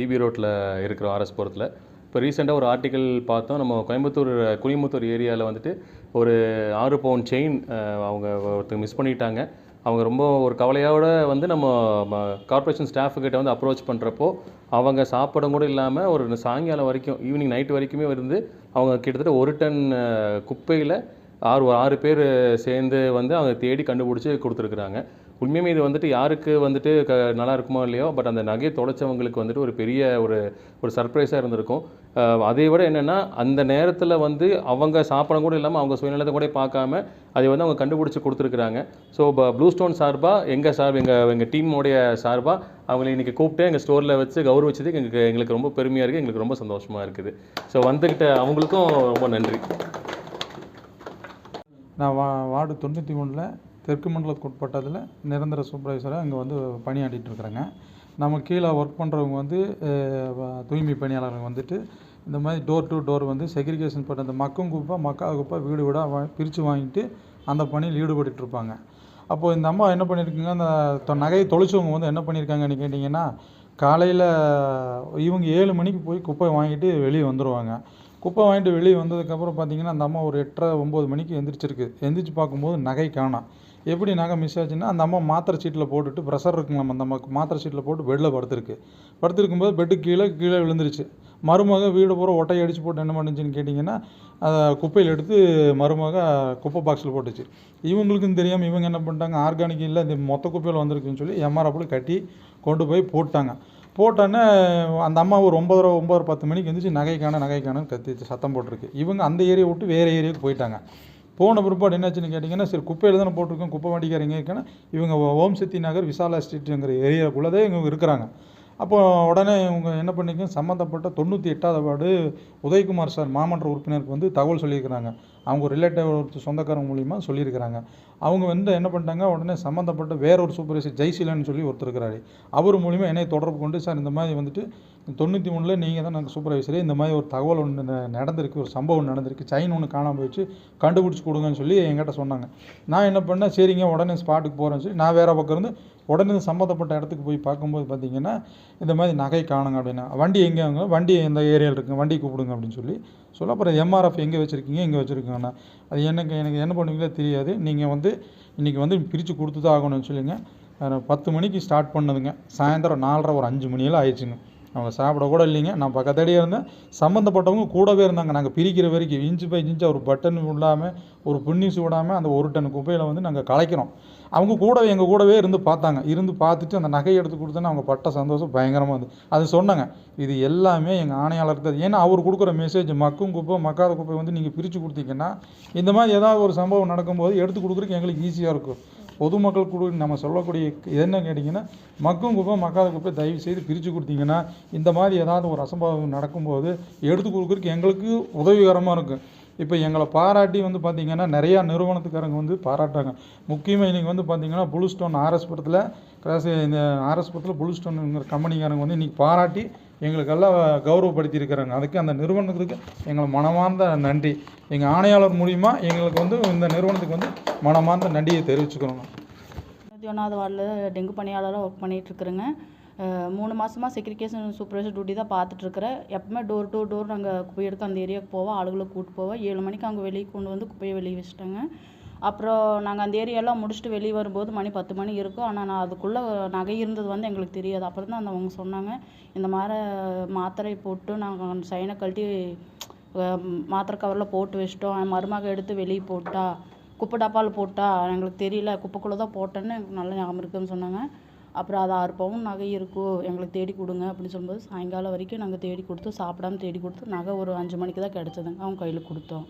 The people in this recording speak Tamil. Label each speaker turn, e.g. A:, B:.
A: டிபி ரோட்டில் இருக்கிறோம் ஆர்எஸ்புரத்தில். இப்போ ரீசெண்டாக ஒரு ஆர்டிக்கல் பார்த்தோம். நம்ம கோயம்புத்தூர் குனிமுத்தூர் ஏரியாவில் வந்துட்டு ஒரு 6 பவுன் செயின் அவங்க ஒருத்தங்க மிஸ் பண்ணிட்டாங்க. அவங்க ரொம்ப ஒரு கவலையோட வந்து நம்ம கார்ப்பரேஷன் ஸ்டாஃபுக்கிட்ட வந்து அப்ரோச் பண்ணுறப்போ அவங்க சாப்பிட கூட இல்லாமல் ஒரு சாயங்காலம் வரைக்கும் ஈவினிங் நைட்டு வரைக்குமே வந்து அவங்க கிட்டத்தட்ட 1 டன் குப்பையில் 6 பேர் சேர்ந்து வந்து அவங்க தேடி கண்டுபிடிச்சி கொடுத்துருக்குறாங்க. உண்மையுமே இது வந்துட்டு யாருக்கு வந்துட்டு நல்லா இருக்குமோ இல்லையோ, பட் அந்த நகையை தொலைச்சவங்களுக்கு வந்துட்டு ஒரு பெரிய ஒரு சர்ப்ரைஸாக இருந்திருக்கும். அதை விட என்னென்னா அந்த நேரத்தில் வந்து அவங்க சாப்பிட கூட இல்லாமல் அவங்க சுயநலத்தை கூட பார்க்காம அதை வந்து அவங்க கண்டுபிடிச்சி கொடுத்துருக்குறாங்க. ஸோ ப்ளூ ஸ்டோன் சார்பாக எங்கள் டீமோடைய சார்பாக அவங்களை இன்றைக்கி கூப்பிட்டு எங்கள் ஸ்டோரில் வச்சு கௌரவிச்சதுக்கு எங்களுக்கு ரொம்ப பெருமையாக இருக்குது, எங்களுக்கு ரொம்ப சந்தோஷமாக இருக்குது. ஸோ வந்துக்கிட்ட அவங்களுக்கும் ரொம்ப நன்றி.
B: நான் வார்டு 93 தெற்கு மண்டலத்துக்கு உட்பட்டதில் நிரந்தர சூப்பர்வைசராக இங்கே வந்து பணியாற்றிட்டு இருக்கிறேங்க. நம்ம கீழே ஒர்க் பண்ணுறவங்க வந்து தூய்மை பணியாளர்கள் வந்துட்டு இந்த மாதிரி டோர் டு டோர் வந்து செக்ரிகேஷன் பண்ண அந்த மக்கும் குப்பை மக்காத குப்பை வீடு வீடாக பிரித்து வாங்கிட்டு அந்த பணியில் ஈடுபட்டு இருப்பாங்க. அப்போது இந்த அம்மா என்ன பண்ணியிருக்குங்க, அந்த நகையை தொலைச்சவங்க வந்து என்ன பண்ணியிருக்காங்கன்னு கேட்டிங்கன்னா, காலையில் இவங்க 7 மணிக்கு போய் குப்பை வாங்கிட்டு வெளியே வந்துடுவாங்க. குப்பை வாங்கிட்டு வெளியே வந்ததுக்கப்புறம் பார்த்திங்கன்னா அந்த அம்மா ஒரு 8:30 9 மணிக்கு எந்திரிச்சு பார்க்கும்போது நகை காணோம். எப்படி நகை மிஸ் ஆச்சுன்னா, அந்த அம்மா மாத்திரை சீட்டில் போட்டுட்டு ப்ரெஷர் இருக்குங்களாம், அந்த அம்மாவுக்கு மாத்திரை சீட்டில் போட்டு பெட்டில் படுத்திருக்கும்போது பெட்டுக்கு கீழே விழுந்துருச்சு. மருமக வீடு பூரா ஒட்டையை அடித்து போட்டு என்ன பண்ணுச்சுன்னு கேட்டிங்கன்னா, அதை குப்பையில் எடுத்து மருமக குப்பை பாக்ஸில் போட்டுச்சு. இவங்களுக்கும் தெரியாமல் இவங்க என்ன பண்ணிட்டாங்க, ஆர்கானிக் இல்லை இந்த மொத்த குப்பையில் வந்திருக்குன்னு சொல்லி எம்ஆர்எஃப்பில் கட்டி கொண்டு போய் போட்டாங்க. போட்டோன்னே அந்த அம்மா ஒரு 9:30 10 மணிக்கு எழுந்திரிச்சு நகைக்கான கத்திச்சு சத்தம் போட்டிருக்கு. இவங்க அந்த ஏரியா விட்டு வேறு ஏரியாவுக்கு போயிட்டாங்க. போன பிற்பாடு என்னாச்சுன்னு கேட்டிங்கன்னா, சரி குப்பையில் தானே போட்டிருக்கோம், குப்பை வண்டிக்காரங்க இருக்கான இவங்க ஓம் சக்தி நகர் விசாலா ஸ்ட்ரீட்டுங்கிற ஏரியாவுக்குள்ளதே இவங்க இருக்கிறாங்க. அப்போ உடனே இவங்க என்ன பண்ணிக்கோங்க, சம்மந்தப்பட்ட 98வது வார்டு உதயகுமார் சார் மாமன்ற உறுப்பினருக்கு வந்து தகவல் சொல்லியிருக்கிறாங்க. அவங்க ரிலேட்டிவ் ஒரு சொந்தக்காரங்க மூலிமா சொல்லியிருக்கிறாங்க. அவங்க வந்து என்ன பண்ணிட்டாங்க, உடனே சம்மந்தப்பட்ட வேற ஒரு சூப்பர்வைசர் ஜெய்சீலன்னு சொல்லி ஒருத்தர் இருக்கிறாரு. அவர் மூலிமா என்னை தொடர்பு கொண்டு, சார் இந்த மாதிரி வந்துட்டு 93 நீங்கள் தான் நாங்கள் சூப்பர்வைசரே, இந்த மாதிரி ஒரு தகவல் ஒன்று நடந்திருக்கு, ஒரு சம்பவம் நடந்திருக்கு, செயின் ஒன்று காணாமல் போயிடுச்சு, கண்டுபிடிச்சி கொடுங்கன்னு சொல்லி என்கிட்ட சொன்னாங்க. நான் என்ன பண்ணேன், சரிங்க உடனே ஸ்பாட்டுக்கு போகிறேன்னு சொல்லி நான் வேறு பக்கம் இருந்து உடனே சம்மந்தப்பட்ட இடத்துக்கு போய் பார்க்கும்போது பார்த்திங்கன்னா இந்த மாதிரி நகை காணுங்க அப்படின்னா, வண்டி எங்கேங்க, வண்டி இந்த ஏரியாவில் இருக்குங்க, வண்டி கூப்பிடுங்க அப்படின்னு சொல்லி அப்புறம் எம்ஆர்எஃப் எங்கே வச்சுருக்கீங்க, இங்கே வச்சுருக்கீங்கண்ணா, அது எனக்கு என்ன பண்ணுவீங்களோ தெரியாது, நீங்கள் வந்து இன்றைக்கி வந்து பிரித்து கொடுத்து தான் ஆகணும்னு சொல்லிங்க. 10 மணிக்கு ஸ்டார்ட் பண்ணதுங்க, சாயந்தரம் 4:30 ஒரு 5 மணியெல்லாம் ஆயிடுச்சுங்க. அவங்க சாப்பிட கூட இல்லைங்க, நான் பக்கத்தடியே இருந்தேன், சம்மந்தப்பட்டவங்க கூடவே இருந்தாங்க. நாங்கள் பிரிக்கிற வரைக்கும் இன்ச்சு பை இன்ச்சாக ஒரு பட்டன் விடாமல் ஒரு புன்னிசு விடாமல் அந்த 1 டன் குப்பையில் வந்து நாங்கள் கலைக்கிறோம். அவங்க எங்கள் கூடவே இருந்து பார்த்தாங்க. இருந்து பார்த்துட்டு அந்த நகையை எடுத்து கொடுத்தோன்னா அவங்க பட்ட சந்தோஷம் பயங்கரமாக இருந்தது. அது சொன்னாங்க, இது எல்லாமே எங்கள் ஆணையாளருக்கு தான். ஏன்னா அவர் கொடுக்குற மெசேஜ் மக்கும் குப்பை மக்காத குப்பை வந்து நீங்கள் பிரித்து கொடுத்தீங்கன்னா இந்த மாதிரி ஏதாவது ஒரு சம்பவம் நடக்கும்போது எடுத்து கொடுக்குறதுக்கு எங்களுக்கு ஈஸியாக இருக்கும். பொதுமக்கள் கூட நம்ம சொல்லக்கூடிய என்ன கேட்டிங்கன்னா, மக்கும் குப்பை மக்காத குப்பை தயவு செய்து பிரித்து கொடுத்தீங்கன்னா இந்த மாதிரி ஏதாவது ஒரு அசம்பாவிதம் நடக்கும்போது எடுத்து கொடுக்குறதுக்கு எங்களுக்கு உதவிகரமாக இருக்கும். இப்போ எங்களை பாராட்டி வந்து பார்த்திங்கன்னா நிறையா நிறுவனத்துக்காரங்க வந்து பாராட்டாங்க. முக்கியமாக இன்றைக்கி வந்து பார்த்திங்கன்னா ப்ளூ ஸ்டோன் ஆர்எஸ்புரத்தில் இந்த ஆர்எஸ்புரத்தில் ப்ளூ ஸ்டோனுங்கிற கம்பெனிக்காரங்க வந்து இன்றைக்கி பாராட்டி எங்களுக்கெல்லாம் கௌரவப்படுத்தியிருக்கிறாங்க. அதுக்கு அந்த நிறுவனத்துக்கு எங்களை மனமார்ந்த நன்றி. எங்கள் ஆணையாளர் மூலிமா எங்களுக்கு வந்து இந்த நிறுவனத்துக்கு வந்து மனமார்ந்த நன்றியை தெரிவிச்சுக்கிறோங்க.
C: 91வது வார்டில் டெங்கு பணியாளராக ஒர்க் பண்ணிகிட்ருக்குறேங்க. 3 மாதமாக செக்ரிகேஷன் சூப்பர்வைசர் டியூட்டி தான் பார்த்துட்ருக்குறேன். எப்பவுமே டோர் டு டோர் நாங்கள் குப்பை எடுக்க அந்த ஏரியாவுக்கு போவோம், ஆளுகளை கூப்பிட்டு போவோம். 7 மணிக்கு அங்கே வெளியே கொண்டு வந்து குப்பையை வெளியே வச்சுட்டாங்க. அப்புறம் நாங்கள் அந்த ஏரியாலாம் முடிச்சுட்டு வெளியே வரும்போது மணி 10 மணி இருக்கும். ஆனால் நான் அதுக்குள்ளே நகை இருந்தது வந்து எங்களுக்கு தெரியாது. அப்புறம் தான் அவங்க சொன்னாங்க, இந்த மாதிரி மாத்திரை போட்டு நாங்கள் சைனை கழட்டி மாத்திரை கவரில் போட்டு வச்சிட்டோம், மருமக எடுத்து வெளியே போட்டா, குப்பை டப்பாவில் போட்டா, எங்களுக்கு தெரியல, குப்பைக்குள்ளே தான் போட்டேன்னு எனக்கு நல்ல ஞாபகம் இருக்குதுன்னு சொன்னாங்க. அப்புறம் அது 6 பவுன் நகை இருக்கும், எங்களுக்கு தேடி கொடுங்க அப்படின்னு சொல்லும்போது சாயங்காலம் வரைக்கும் நாங்கள் தேடி கொடுத்து சாப்பிடாம தேடி கொடுத்து நகை ஒரு 5 மணிக்கு தான் கிடச்சதுங்க. அவங்க கையில் கொடுத்தோம்.